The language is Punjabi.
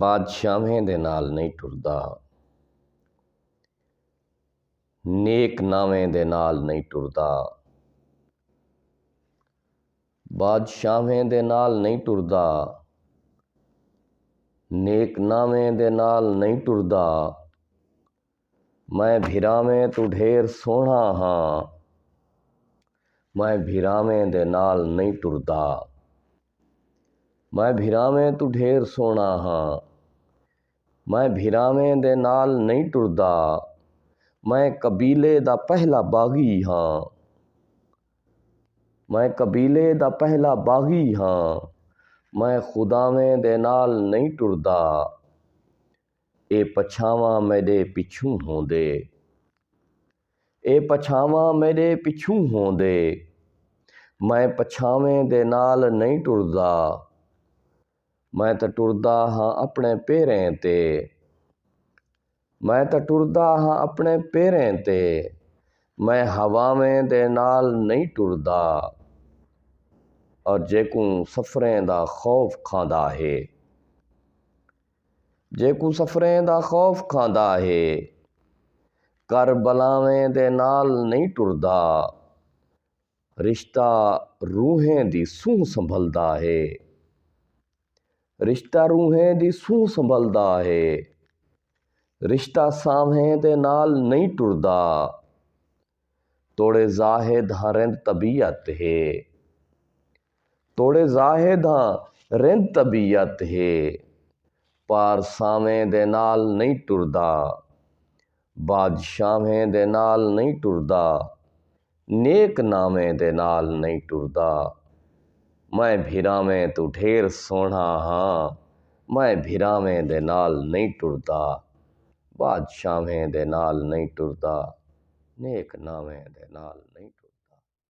ਬਾਦਸ਼ਾਹਾਂ ਦੇ ਨਾਲ ਨਹੀਂ ਟੁਰਦਾ, ਨੇਕ ਨਾਵੇਂ ਦੇ ਨਾਲ ਨਹੀਂ ਟੁਰਦਾ। ਬਾਦਸ਼ਾਹਾਂ ਦੇ ਨਾਲ ਨਹੀਂ ਟੁਰਦਾ, ਨੇਕ ਨਾਵੇਂ ਦੇ ਨਾਲ ਨਹੀਂ ਟੁਰਦਾ। ਮੈਂ ਭਿਰਾਵੇਂ ਤੂੰ ਢੇਰ ਸੋਹਣਾ ਹਾਂ, ਮੈਂ ਭਿਰਾਵੇਂ ਦੇ ਨਾਲ ਨਹੀਂ ਟੁਰਦਾ। ਮੈਂ ਭਿਰਾਵੇਂ ਤੂੰ ਢੇਰ ਸੋਹਣਾ ਹਾਂ, ਮੈਂ ਭਿਰਾਵੇਂ ਦੇ ਨਾਲ ਨਹੀਂ ਟੁਰਦਾ। ਮੈਂ ਕਬੀਲੇ ਦਾ ਪਹਿਲਾ ਬਾਗੀ ਹਾਂ, ਮੈਂ ਕਬੀਲੇ ਦਾ ਪਹਿਲਾ ਬਾਗੀ ਹਾਂ। ਮੈਂ ਖੁਦਾਵੇਂ ਦੇ ਨਾਲ ਨਹੀਂ ਟੁਰਦਾ, ਇਹ ਪਛਾਵਾਂ ਮੇਰੇ ਪਿੱਛੋਂ ਹੋਂਦੇ, ਇਹ ਪਛਾਵਾਂ ਮੇਰੇ ਪਿੱਛੋਂ ਹੋਂਦੇ। ਮੈਂ ਪਛਾਵੇਂ ਦੇ ਨਾਲ ਨਹੀਂ ਟੁਰਦਾ, ਮੈਂ ਤਾਂ ਟੁਰਦਾ ਹਾਂ ਆਪਣੇ ਪੈਰਾਂ ਤੇ, ਮੈਂ ਤਾਂ ਟੁਰਦਾ ਹਾਂ ਆਪਣੇ ਪੈਰਾਂ ਤੇ। ਮੈਂ ਹਵਾਵੇਂ ਦੇ ਨਾਲ ਨਹੀਂ ਟੁਰਦਾ, ਔਰ जेकू सफ़रें दा खौफ खांदा है, जेकू सफ़रें दा खौफ खांदा है। करबलावें दे नाल नहीं टुरदा, रिश्ता रूहें दी सूह संभलदा है, रिश्ता रूहें दी सूह संभलदा है। रिश्ता सावें दे नाल नहीं टुरदा, तोड़े ज़ाहिद हाँ रिंद तबीयत है, तोड़े ज़ाहिद हाँ रिंद तबीयत है। पार सावें दे नाल नहीं टुरदा, बादशाहें दे नाल नहीं टुरदा, नेक नावें दे नाल नहीं टुरदा। मैं भिरावें तू ढेर सोहना हाँ, मैं भिरावें दे नाल नहीं टुरदा। बादशाहें दे नाल नहीं टुरदा, नेक नावें दे नाल नहीं टुरदा।